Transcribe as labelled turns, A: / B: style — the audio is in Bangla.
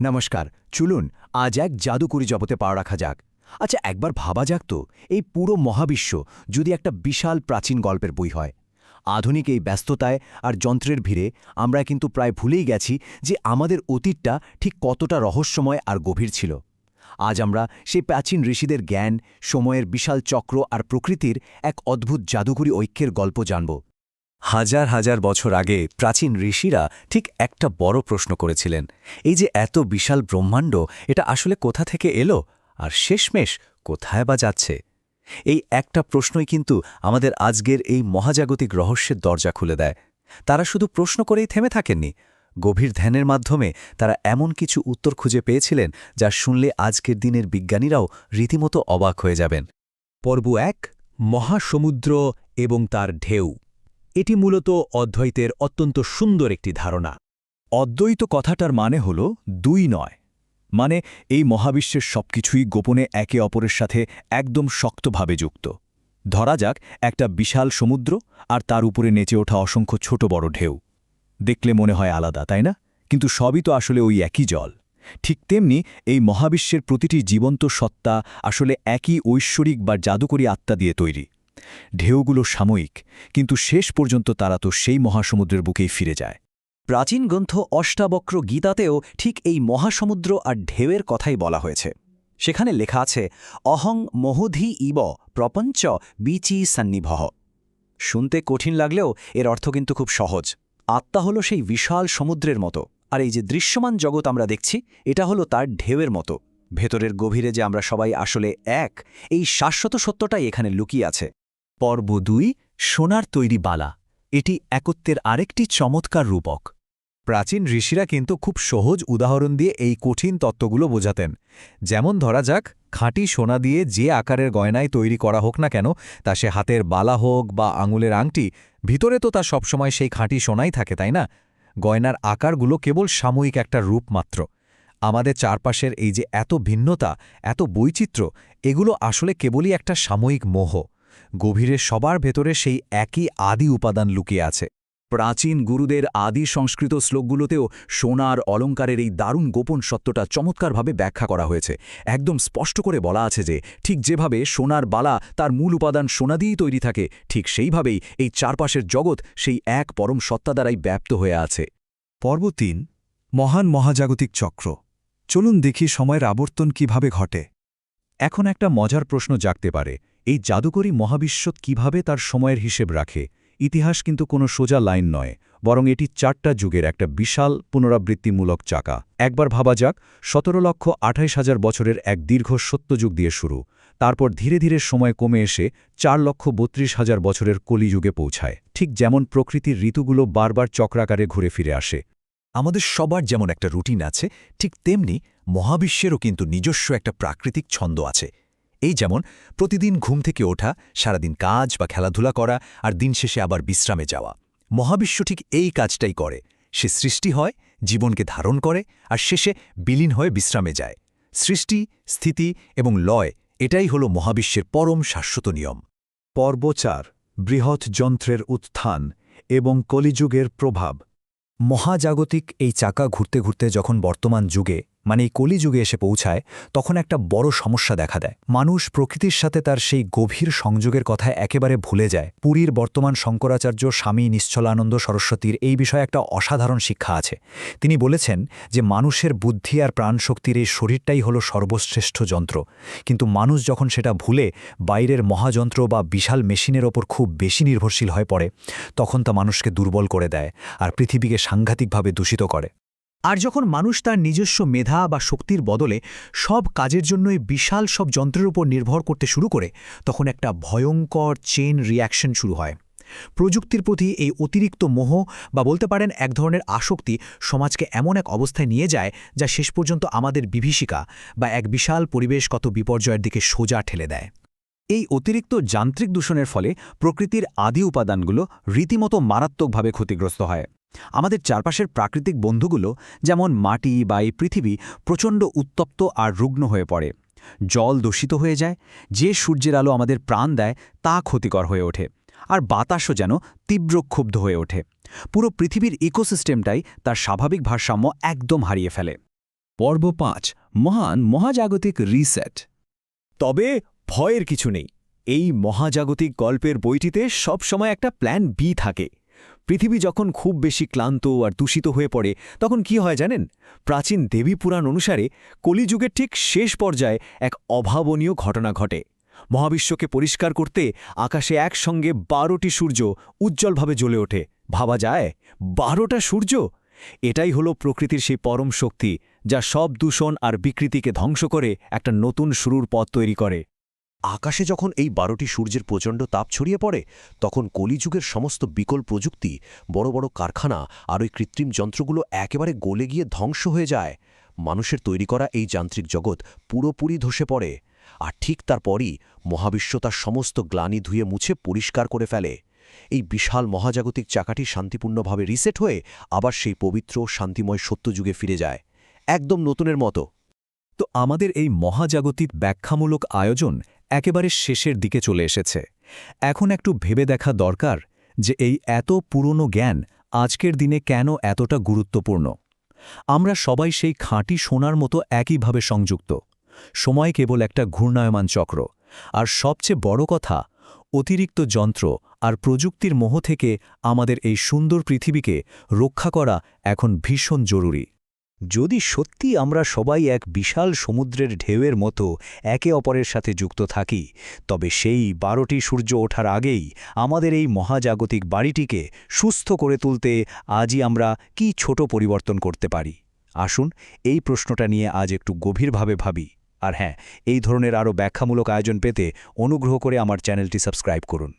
A: নমস্কার। চলুন আজ এক জাদুকরি জগতে পা রাখা যাক। আচ্ছা, একবার ভাবা যাক তো, এই পুরো মহাবিশ্ব যদি একটা বিশাল প্রাচীন গল্পের বই হয়। আধুনিক এই ব্যস্ততায় আর যন্ত্রের ভিড়ে আমরা কিন্তু প্রায় ভুলেই গেছি যে আমাদের অতীতটা ঠিক কতটা রহস্যময় আর গভীর ছিল। আজ আমরা সেই প্রাচীন ঋষিদের জ্ঞান, সময়ের বিশাল চক্র আর প্রকৃতির এক অদ্ভুত জাদুকরি ঐক্যের গল্প জানব। হাজার হাজার বছর আগে প্রাচীন ঋষিরা ঠিক একটা বড় প্রশ্ন করেছিলেন, এই যে এত বিশাল ব্রহ্মাণ্ড, এটা আসলে কোথা থেকে এলো আর শেষমেশ কোথায় বা যাচ্ছে? এই একটা প্রশ্নই কিন্তু আমাদের আজকের এই মহাজাগতিক রহস্যের দরজা খুলে দেয়। তারা শুধু প্রশ্ন করেই থেমে থাকেননি, গভীর ধ্যানের মাধ্যমে তারা এমন কিছু উত্তর খুঁজে পেয়েছিলেন যা শুনলে আজকের দিনের বিজ্ঞানীরাও রীতিমতো অবাক হয়ে যাবেন।
B: পর্ব ১, মহাসমুদ্র এবং তার ঢেউ। এটি মূলত অদ্বৈতের অত্যন্ত সুন্দর একটি ধারণা।
A: অদ্বৈত কথাটার মানে হল দুই নয়, মানে এই মহাবিশ্বের সবকিছুই গোপনে একে অপরের সাথে একদম শক্তভাবে যুক্ত। ধরা যাক একটা বিশাল সমুদ্র আর তার উপরে নেচে ওঠা অসংখ্য ছোট বড় ঢেউ। দেখলে মনে হয় আলাদা, তাই না? কিন্তু সবই তো আসলে ওই একই জল। ঠিক তেমনি এই মহাবিশ্বের প্রতিটি জীবন্ত সত্তা আসলে একই ঐশ্বরিক বা জাদুকরী আত্মা দিয়ে তৈরি। ঢেউগুলো সাময়িক, কিন্তু শেষ পর্যন্ত তারা তো সেই মহাসমুদ্রের বুকেই ফিরে যায়।
B: প্রাচীন গ্রন্থ অষ্টাবক্র গীতাতেও ঠিক এই মহাসমুদ্র আর ঢেউয়ের কথাই বলা হয়েছে। সেখানে লেখা আছে, অহং মহোধি ইব প্রপঞ্চ বিচি সন্নিভঃ। শুনতে কঠিন লাগলেও এর অর্থ কিন্তু খুব সহজ। আত্মা হলো সেই বিশাল সমুদ্রের মতো, আর এই যে দৃশ্যমান জগৎ আমরা দেখছি, এটা হলো তার ঢেউয়ের মতো। ভেতরের গভীরে যে আমরা সবাই আসলে এক, এই শাশ্বত সত্যটাই এখানে লুকিয়ে আছে।
A: পর্ব ২, সোনার তৈরি বালা। এটি একত্বের আরেকটি চমৎকার রূপক। প্রাচীন ঋষিরা কিন্তু খুব সহজ উদাহরণ দিয়ে এই কঠিন তত্ত্বগুলো বোঝাতেন। যেমন ধরা যাক, খাঁটি সোনা দিয়ে যে আকারের গয়নায় তৈরি করা হোক না কেন, তা সে হাতের বালা হোক বা আঙুলের আংটি, ভিতরে তো তা সবসময় সেই খাঁটি সোনাই থাকে, তাই না? গয়নার আকারগুলো কেবল সাময়িক একটা রূপ মাত্র। আমাদের চারপাশের এই যে এত ভিন্নতা, এত বৈচিত্র্য, এগুলো আসলে কেবলই একটা সাময়িক মোহ। গভীরে সবার ভেতরে সেই একই আদি উপাদান লুকিয়ে আছে। প্রাচীন গুরুদের আদি সংস্কৃত শ্লোকগুলোতেও সোনার অলঙ্কারের এই দারুণ গোপন সত্যটা চমৎকারভাবে ব্যাখ্যা করা হয়েছে। একদম স্পষ্ট করে বলা আছে যে ঠিক যেভাবে সোনার বালা তার মূল উপাদান সোনা দিয়েই তৈরি থাকে, ঠিক সেইভাবেই এই চারপাশের জগৎ সেই এক পরম সত্তা দ্বারাই ব্যাপ্ত হয়ে আছে।
C: পর্ব ৩, মহান মহাজাগতিক চক্র। চলুন দেখি সময়ের আবর্তন কিভাবে ঘটে। এখন একটা মজার প্রশ্ন জাগতে পারে, এই জাদুকরী মহাবিশ্ব কিভাবে তার সময়ের হিসেব রাখে? ইতিহাস কিন্তু কোনো সোজা লাইন নয়, বরং এটি ৪টা যুগের একটা বিশাল পুনরাবৃত্তিমূলক চাকা। একবার ভাবা যাক, ১৭,২৮,০০০ বছরের এক দীর্ঘ সত্যযুগ দিয়ে শুরু। তারপর ধীরে ধীরে সময় কমে এসে ৪,৩২,০০০ বছরের কলিযুগে পৌঁছায়। ঠিক যেমন প্রকৃতির ঋতুগুলো বারবার চক্রাকারে ঘুরে ফিরে আসে।
A: আমাদের সবার যেমন একটা রুটিন আছে, ঠিক তেমনি মহাবিশ্বেরও কিন্তু নিজস্ব একটা প্রাকৃতিক ছন্দ আছে। এই যেমন প্রতিদিন ঘুম থেকে ওঠা, সারাদিন কাজ বা খেলাধুলা করা, আর দিন শেষে আবার বিশ্রামে যাওয়া। মহাবিশ্ব ঠিক এই কাজটাই করে। সে সৃষ্টি হয়, জীবনকে ধারণ করে, আর শেষে বিলীন হয়ে বিশ্রামে যায়। সৃষ্টি, স্থিতি এবং লয়, এটাই হলো মহাবিশ্বের পরম শাশ্বত নিয়ম।
C: পর্ব ৪, বৃহৎ যন্ত্রের উত্থান এবং কলিযুগের প্রভাব।
A: মহাজাগতিক এই চাকা ঘুরতে ঘুরতে যখন বর্তমান যুগে, মানে এই কলিযুগে এসে পৌঁছায়, তখন একটা বড় সমস্যা দেখা দেয়। মানুষ প্রকৃতির সাথে তার সেই গভীর সংযোগের কথা একেবারে ভুলে যায়। পুরীর বর্তমান শঙ্করাচার্য স্বামী নিশ্চলানন্দ সরস্বতীর এই বিষয়ে একটা অসাধারণ শিক্ষা আছে। তিনি বলেছেন যে মানুষের বুদ্ধি আর প্রাণশক্তির এই শরীরটাই হলো সর্বশ্রেষ্ঠ যন্ত্র, কিন্তু মানুষ যখন সেটা ভুলে বাইরের মহাযন্ত্র বা বিশাল মেশিনের ওপর খুব বেশি নির্ভরশীল হয়ে পড়ে, তখন তা মানুষকে দুর্বল করে দেয় আর পৃথিবীকে সাংঘাতিকভাবে দূষিত করে।
B: আর যখন মানুষ তার নিজস্ব মেধা বা শক্তির বদলে সব কাজের জন্যই বিশাল সব যন্ত্রের উপর নির্ভর করতে শুরু করে, তখন একটা ভয়ঙ্কর চেইন রিঅ্যাকশন শুরু হয়। প্রযুক্তির প্রতি এই অতিরিক্ত মোহ বা বলতে পারেন এক ধরনের আসক্তি সমাজকে এমন এক অবস্থায় নিয়ে যায় যা শেষ পর্যন্ত আমাদের বিভীষিকা বা এক বিশাল পরিবেশগত বিপর্যয়ের দিকে সোজা ঠেলে দেয়। এই অতিরিক্ত যান্ত্রিক দূষণের ফলে প্রকৃতির আদি উপাদানগুলো রীতিমতো মারাত্মকভাবে ক্ষতিগ্রস্ত হয়। আমাদের চারপাশের প্রাকৃতিক বন্ধুগুলো যেমন মাটি বা এই পৃথিবী প্রচণ্ড উত্তপ্ত আর রুগ্ন হয়ে পড়ে। জল দূষিত হয়ে যায়, যে সূর্যের আলো আমাদের প্রাণ দেয় তা ক্ষতিকর হয়ে ওঠে, আর বাতাসও যেন তীব্র ক্ষুব্ধ হয়ে ওঠে। পুরো পৃথিবীর ইকোসিস্টেমটাই তার স্বাভাবিক ভারসাম্য একদম হারিয়ে ফেলে।
C: পর্ব 5 মহান মহাজাগতিক রিসেট।
A: তবে ভয়ের কিছু নেই। এই মহাজাগতিক গল্পের বইটিতে সবসময় একটা প্ল্যান বি থাকে। পৃথিবী যখন খুব বেশি ক্লান্ত আর দূষিত হয়ে পড়ে তখন কি হয় জানেন? প্রাচীন দেবী পুরাণ অনুসারে কলিযুগের ঠিক শেষ পর্যায়ে এক অভাবনীয় ঘটনা ঘটে। মহাবিশ্বকে পরিষ্কার করতে আকাশে একসঙ্গে 12টি সূর্য উজ্জ্বলভাবে জ্বলে ওঠে। ভাবা যায় 12টা সূর্য! এটাই হলো প্রকৃতির সেই পরম শক্তি যা সব দূষণ আর বিকৃতিকে ধ্বংস করে একটা নতুন শুরুর পথ তৈরি করে।
D: আকাশে যখন এই 12টি সূর্যের প্রচণ্ড তাপ ছড়িয়ে পড়ে তখন কলিযুগের সমস্ত বিকল প্রযুক্তি, বড় বড় কারখানা আর ওই কৃত্রিম যন্ত্রগুলো একেবারে গলে গিয়ে ধ্বংস হয়ে যায়। মানুষের তৈরি করা এই যান্ত্রিক জগৎ পুরোপুরি ধসে পড়ে। আর ঠিক তারপরই মহাবিশ্ব তার সমস্ত গ্লানি ধুয়ে মুছে পরিষ্কার করে ফেলে। এই বিশাল মহাজাগতিক চাকাটি শান্তিপূর্ণভাবে রিসেট হয়ে আবার সেই পবিত্র শান্তিময় সত্যযুগে ফিরে যায়, একদম নতুনের মতো।
A: তো আমাদের এই মহাজাগতিক ব্যাখ্যামূলক আয়োজন একেবারে শেষের দিকে চলে এসেছে। এখন একটু ভেবে দেখা দরকার যে এই এত পুরনো জ্ঞান আজকের দিনে কেন এতটা গুরুত্বপূর্ণ। আমরা সবাই সেই খাঁটি সোনার মতো একইভাবে সংযুক্ত। সময় কেবল একটা ঘূর্ণায়মান চক্র। আর সবচেয়ে বড় কথা, অতিরিক্ত যন্ত্র আর প্রযুক্তির মোহ থেকে আমাদের এই সুন্দর পৃথিবীকে রক্ষা করা এখন ভীষণ জরুরি।
B: যদি সত্যি আমরা সবাই এক বিশাল সমুদ্রের ঢেউয়ের মতো একে অপরের সাথে যুক্ত থাকি, তবে সেই 12টি সূর্য ওঠার আগেই আমাদের এই মহাজাগতিক বাড়িটিকে সুস্থ করে তুলতে আজই আমরা কি ছোট পরিবর্তন করতে পারি? আসুন এই প্রশ্নটা নিয়ে আজ একটু গভীরভাবে ভাবি। আর হ্যাঁ, এই ধরনের আরও ব্যাখ্যামূলক আয়োজন পেতে অনুগ্রহ করে আমার চ্যানেলটি সাবস্ক্রাইব করুন।